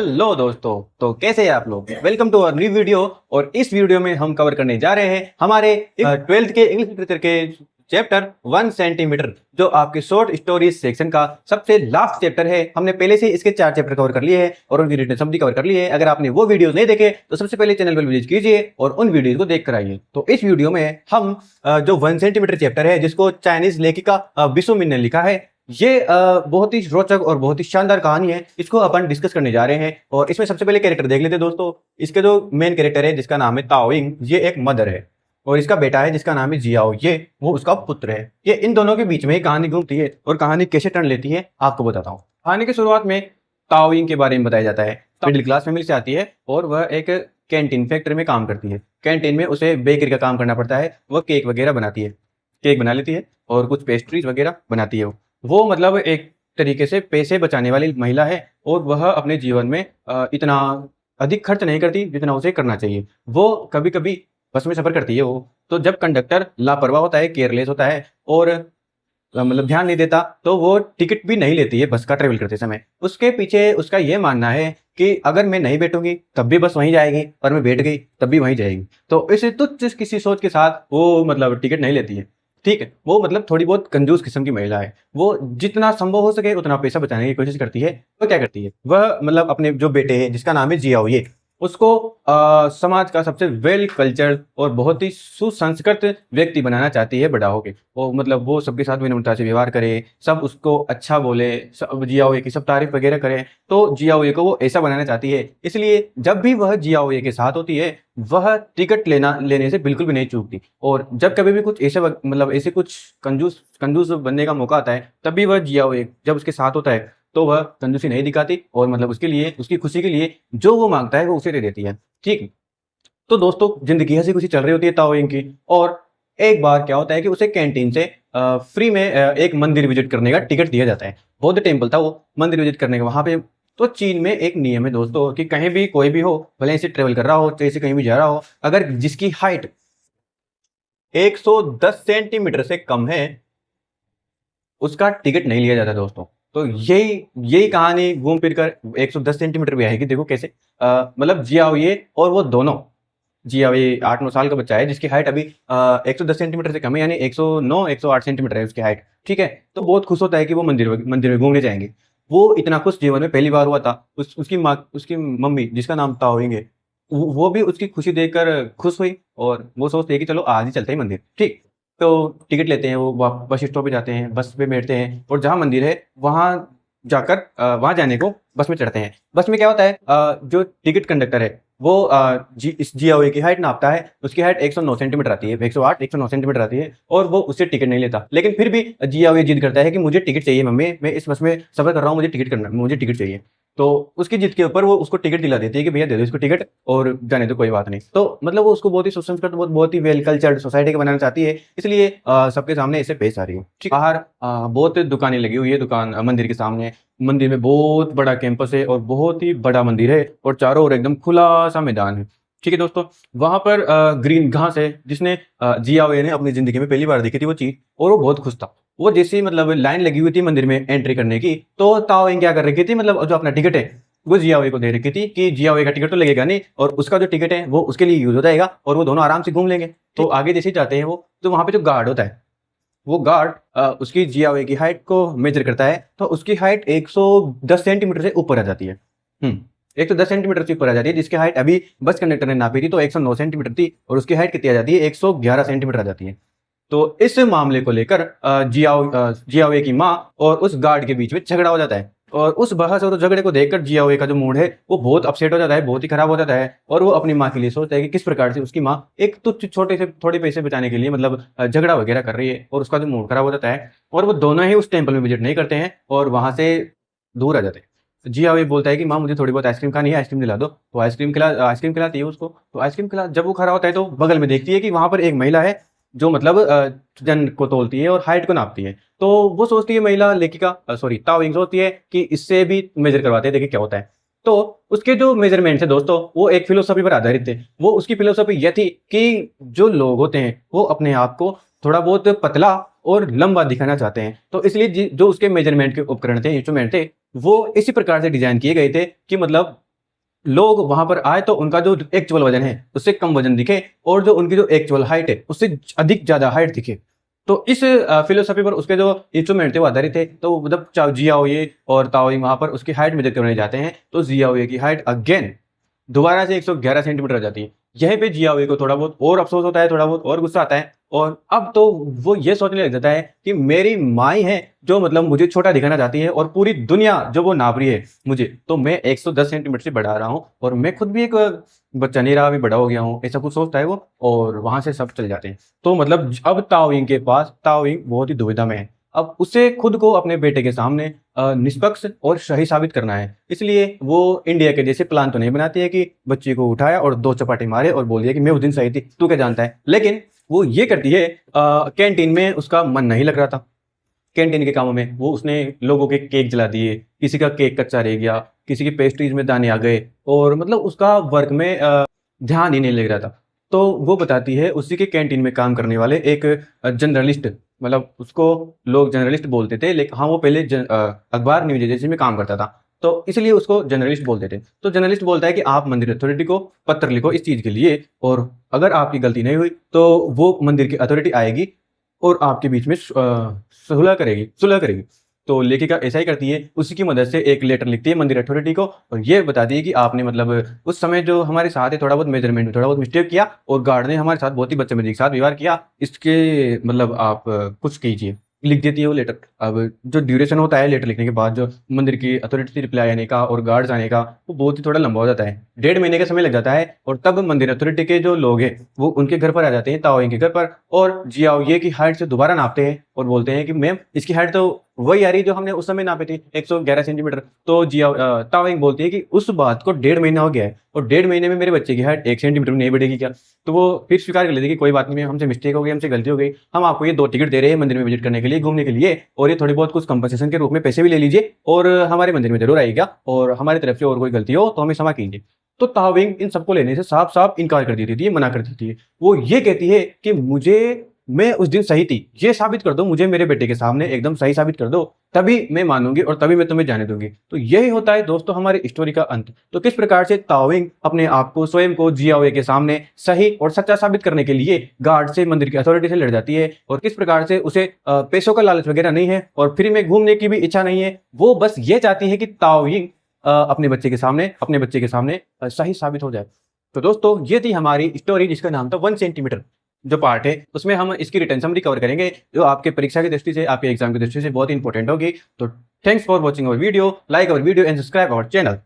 Hello दोस्तों, तो कैसे हैं आप लोग। Welcome to our new video. और इस वीडियो में हम कवर करने जा रहे हैं हमारे 12th के इंग्लिश लिटरेचर के चैप्टर 1 सेंटीमीटर, जो आपके शॉर्ट स्टोरीज सेक्शन का सबसे लास्ट चैप्टर है। हमने पहले से इसके 4 चैप्टर कवर कर लिए हैं और उनकी रिटन समरी कवर कर लिए है। अगर आपने वो वीडियोस नहीं देखे तो सबसे पहले चैनल पर विजिट कीजिए और उन वीडियोस को देख कर आइए। तो इस वीडियो में हम जो 1 सेंटीमीटर चैप्टर है, जिसको चाइनीज लेखिका बिसु मिन ने लिखा है, ये बहुत ही रोचक और बहुत ही शानदार कहानी है। इसको अपन डिस्कस करने जा रहे हैं। और इसमें सबसे पहले कैरेक्टर देख लेते हैं दोस्तों। इसके जो मेन कैरेक्टर है, जिसका नाम है ताओइंग, ये एक मदर है और इसका बेटा है जिसका नाम है जियाओ, ये वो उसका पुत्र है। ये इन दोनों के बीच में ही कहानी घूमती है और कहानी कैसे टर्न लेती है आपको बताता हूँ। कहानी की शुरुआत में ताओइंग के बारे में बताया जाता है। मिडिल क्लास फैमिली से आती है और वह एक कैंटीन फैक्ट्री में काम करती है। कैंटीन में उसे बेकरी का काम करना पड़ता है। वह केक वगैरह बनाती है, केक बना लेती है और कुछ पेस्ट्रीज वगैरह बनाती है। वो मतलब एक तरीके से पैसे बचाने वाली महिला है और वह अपने जीवन में इतना अधिक खर्च नहीं करती जितना उसे करना चाहिए। वो कभी कभी बस में सफर करती है वो, तो जब कंडक्टर लापरवाह होता है, केयरलेस होता है और मतलब ध्यान नहीं देता, तो वो टिकट भी नहीं लेती है बस का ट्रेवल करते समय। उसके पीछे उसका ये मानना है कि अगर मैं नहीं बैठूंगी तब भी बस वहीं जाएगी और मैं बैठ गई तब भी वहीं जाएगी। तो इस तुच्छ किसी सोच के साथ वो मतलब टिकट नहीं लेती है। ठीक है, वो मतलब थोड़ी बहुत कंजूस किस्म की महिला है। वो जितना संभव हो सके उतना पैसा बचाने की कोशिश करती है। वो क्या करती है, वह मतलब अपने जो बेटे हैं जिसका नाम है जियाओ, ये उसको समाज का सबसे वेल कल्चर्ड और बहुत ही सुसंस्कृत व्यक्ति बनाना चाहती है बड़ा होके। वो मतलब वो सबके साथ विनम्रता से व्यवहार करे, सब उसको अच्छा बोले, सब जियाओ की सब तारीफ वगैरह करे। तो जियाओ को वो ऐसा बनाना चाहती है। इसलिए जब भी वह जियाओ के साथ होती है, वह टिकट लेने से बिल्कुल भी नहीं चूकती। और जब कभी भी कुछ ऐसे मतलब ऐसे कुछ कंजूस कंजूस बनने का मौका आता है, तब भी वह जियाओ जब उसके साथ होता है तो वह कंजूसी नहीं दिखाती और मतलब उसके लिए, उसकी खुशी के लिए जो वो मांगता है वो उसे दे देती है। ठीक है, तो दोस्तों जिंदगी हंसी खुशी चल रही होती है ताओइंग की। और एक बार क्या होता है कि उसे कैंटीन से फ्री में एक मंदिर विजिट करने का टिकट दिया जाता है। बौद्ध टेम्पल था वो, मंदिर विजिट करने का वहां पे। तो चीन में एक नियम है दोस्तों कि कहीं भी कोई भी हो, भले से ट्रेवल कर रहा हो, चाहे से कहीं भी जा रहा हो, अगर जिसकी हाइट 110 सेंटीमीटर से कम है उसका टिकट नहीं लिया जाता दोस्तों। तो यही यही कहानी घूम फिर कर 110 सेंटीमीटर भी आएगी। देखो कैसे मतलब जियाओ ये और वो दोनों, जियाओ ये 8-9 साल का बच्चा है जिसकी हाइट अभी 110 सेंटीमीटर से कम है, यानी 109-108 सेंटीमीटर है उसकी हाइट। ठीक है, तो बहुत खुश होता है कि वो मंदिर में घूमने जाएंगे। वो इतना खुश जीवन में पहली बार हुआ था। उसकी माँ, उसकी मम्मी जिसका नाम ताओइंग है, वो भी उसकी खुशी देखकर खुश हुई और वो सोचते हैं कि चलो आज ही चलते हैं मंदिर। ठीक, तो टिकट लेते हैं, वो बस स्टॉप पे जाते हैं, बस पे बैठते हैं और जहाँ मंदिर है वहां जाकर वहां जाने को बस में चढ़ते हैं। बस में क्या होता है, जो टिकट कंडक्टर है वो इस जियाओ की हाइट नापता है। उसकी हाइट 109 सेंटीमीटर आती है, 108 109 सेंटीमीटर आती है और वो उससे टिकट नहीं लेता। लेकिन फिर भी जियाओ ये जिद करता है कि मुझे टिकट चाहिए मम्मी, मैं इस बस में सफर कर रहा हूँ, मुझे टिकट करना, मुझे टिकट चाहिए। तो उसकी जिद के ऊपर वो उसको टिकट दिला देती है कि भैया दे दो इसको टिकट और जाने दो, कोई बात नहीं। तो मतलब वो उसको बहुत ही सुसंस्कृत, बहुत ही वेल कल्चर्ड सोसाइटी का बनाना चाहती है, इसलिए सबके सामने ऐसे पेश आ रही है। ठीक, बाहर बहुत दुकानें लगी हुई है, दुकान मंदिर के सामने। मंदिर में बहुत बड़ा कैंपस है और बहुत ही बड़ा मंदिर है और चारों ओर एकदम खुला सा मैदान है। ठीक है दोस्तों, वहां पर ग्रीन घास है जिसने जियाओ ने अपनी जिंदगी में पहली बार देखी थी वो चीज, और वो बहुत खुश था। वो जैसी मतलब लाइन लगी हुई थी मंदिर में एंट्री करने की, तो ताओइंग क्या कर रखी थी, मतलब जो अपना टिकट है वो जियाओ को दे रखी थी कि जियाओ का टिकट तो लगेगा नहीं और उसका जो टिकट है वो उसके लिए यूज हो जाएगा और वो दोनों आराम से घूम लेंगे। तो आगे जैसे जाते हैं वो, तो वहां पे जो गार्ड होता है, वो गार्ड उसकी जियाओ की हाइट को मेजर करता है। तो उसकी हाइट 110 सेंटीमीटर से ऊपर आ जाती है। 110 सेंटीमीटर से ऊपर आ जाती है, जिसकी हाइट अभी बस कंडक्टर ने नापी थी तो 109 सेंटीमीटर थी और उसकी हाइट कितनी आ जाती है, 111 सेंटीमीटर आ जाती है। तो इस मामले को लेकर जियाओ की माँ और उस गार्ड के बीच में झगड़ा हो जाता है। और उस बहस और झगड़े को देखकर जियाओ का जो मूड है वो बहुत अपसेट हो जाता है, बहुत ही खराब हो जाता है। और वो अपनी माँ के लिए सोचता है कि किस प्रकार से उसकी माँ एक तुच्छ छोटे से थोड़े पैसे बचाने के लिए मतलब झगड़ा वगैरह कर रही है, और उसका जो मूड खराब हो जाता है। और वो दोनों ही उस टेम्पल में विजिट नहीं करते हैं और वहां से दूर आ जाते हैं। जियाओ ये बोलता है कि माँ मुझे थोड़ी बहुत आइसक्रीम खानी है, आइसक्रीम दिला दो। तो आइसक्रीम खिलाती है उसको। तो आइसक्रीम खिला, जब वो खड़ा होता है तो बगल में देखती है कि वहां पर एक महिला है जो मतलब वजन को तोलती है और हाइट को नापती है। तो वो सोचती है, महिला लेखिका सॉरी ताओइंग सोचती है कि इससे भी मेजर करवाते हैं, देखिए क्या होता है। तो उसके जो मेजरमेंट है दोस्तों वो एक फिलोसफी पर आधारित थे। वो उसकी फिलोसफी यह थी कि जो लोग होते हैं वो अपने आप को थोड़ा बहुत पतला और लंबा दिखाना चाहते हैं। तो इसलिए जो उसके मेजरमेंट के उपकरण थे, इंस्ट्रूमेंट थे, वो इसी प्रकार से डिजाइन किए गए थे कि मतलब लोग वहां पर आए तो उनका जो एक्चुअल वजन है उससे कम वजन दिखे, और जो उनकी जो एक्चुअल हाइट है उससे अधिक ज्यादा हाइट दिखे। तो इस फिलोसफी पर उसके जो इंस्ट्रूमेंट थे वो आधारित थे। तो मतलब जियाओ ये और ताओइंग वहां पर उसकी हाइट मेजर करने जाते हैं, तो जियाओ ये की हाइट अगेन दोबारा से 111 सेंटीमीटर हो जाती है। यहीं पे जियाओ को थोड़ा बहुत और अफसोस होता है, थोड़ा बहुत और गुस्सा आता है, और अब तो वो ये सोचने लग जाता है कि मेरी माई है जो मतलब मुझे छोटा दिखाना चाहती है, और पूरी दुनिया जो वो नाप रही है मुझे, तो मैं 110 सेंटीमीटर से बढ़ा रहा हूँ और मैं खुद भी एक बच्चा नहीं रहा, अभी बड़ा हो गया हूँ, ऐसा कुछ सोचता है वो। और वहां से सब चल जाते हैं। तो मतलब अब ताओइंग के पास, ताओइंग बहुत ही दुविधा में है। अब उसे खुद को अपने बेटे के सामने निष्पक्ष और सही साबित करना है, इसलिए वो इंडिया के जैसे प्लान तो नहीं बनाती है कि बच्ची को उठाया और 2 चपाटे मारे और बोल दिया कि मैं उस दिन सही थी, तू क्या जानता है। लेकिन वो ये करती है, कैंटीन में उसका मन नहीं लग रहा था, कैंटीन के कामों में वो उसने लोगों के केक जला दिए, किसी का केक कच्चा रह गया, किसी की पेस्ट्रीज में दाने आ गए, और मतलब उसका वर्क में ध्यान ही नहीं लग रहा था। तो वो बताती है उसी के कैंटीन में काम करने वाले एक जर्नलिस्ट, मतलब उसको लोग जर्नलिस्ट बोलते थे, लेकिन हाँ वो पहले अखबार न्यूज एजेंसी में काम करता था, तो इसलिए उसको जर्नलिस्ट बोलते थे। तो जर्नलिस्ट बोलता है कि आप मंदिर अथॉरिटी को पत्र लिखो इस चीज के लिए, और अगर आपकी गलती नहीं हुई तो वो मंदिर की अथॉरिटी आएगी और आपके बीच में सुलह करेगी। तो लेखिका ऐसा ही करती है, उसी की मदद से एक लेटर लिखती है मंदिर अथॉरिटी को, और ये बताती है कि आपने मतलब उस समय जो हमारे साथ है थोड़ा बहुत मेजरमेंट में थोड़ा बहुत मिस्टेक किया, और गार्ड ने हमारे साथ बहुत ही बदतमीजी के साथ व्यवहार किया, इसके मतलब आप कुछ कीजिए। लिख देती है वो लेटर। अब जो ड्यूरेशन होता है लेटर लिखने के बाद, जो मंदिर की अथॉरिटी से रिप्लाई आने का और गार्ड्स आने का, वो बहुत ही थोड़ा लंबा हो जाता है, 1.5 महीने का समय लग जाता है। और तब मंदिर अथॉरिटी के जो लोग हैं वो उनके घर पर आ जाते हैं, ताओइंग के घर पर, और जियाओ ये की हाइट से दोबारा नापते हैं और बोलते हैं कि मैम इसकी हाइट तो वही आ रही जो हमने उस समय नापी थी, 111 सेंटीमीटर। तो जियाओ ताओइंग बोलती है कि उस बात को 1.5 महीना हो गया है, और 1.5 महीने में मेरे बच्चे की हाइट 1 सेंटीमीटर नहीं बढ़ेगी क्या। तो वो फिर स्वीकार कर लेती है कि कोई बात नहीं, हमसे मिस्टेक हो गई, हमसे गलती हो गई, हम आपको ये 2 टिकट दे रहे हैं मंदिर में विजिट करने के लिए, घूमने के लिए, और ये थोड़ी बहुत कुछ कंपनसेशन के रूप में पैसे भी ले लीजिए, और हमारे मंदिर में जरूर आइएगा, और हमारी तरफ से और कोई गलती हो तो हमें क्षमा कीजिए। तो ताओइंग इन सबको लेने से साफ साफ इनकार कर देती थी, मना कर देती है। वो ये कहती है कि मुझे, मैं उस दिन सही थी, ये साबित कर दो मुझे, मेरे बेटे के सामने एकदम सही साबित कर दो, तभी मैं मानूंगी और तभी मैं तुम्हें जाने दूंगी। तो यही होता है दोस्तों हमारी स्टोरी का अंत। तो किस प्रकार से ताओइंग अपने आप को, स्वयं को जियाओ के सामने सही और सच्चा साबित करने के लिए गार्ड से, मंदिर की अथॉरिटी से लड़ जाती है, और किस प्रकार से उसे पैसों का लालच वगैरह नहीं है और फ्री में घूमने की भी इच्छा नहीं है, वो बस ये चाहती है कि ताओइंग अपने बच्चे के सामने सही साबित हो जाए। तो दोस्तों ये थी हमारी स्टोरी जिसका नाम था 1 सेंटीमीटर। जो पार्ट है उसमें हम इसकी रिटर्न समरी कवर करेंगे, जो आपके परीक्षा की दृष्टि से, आपके एग्जाम की दृष्टि से बहुत ही इंपॉर्टेंट होगी। तो thanks for watching our video, like our video and subscribe our channel.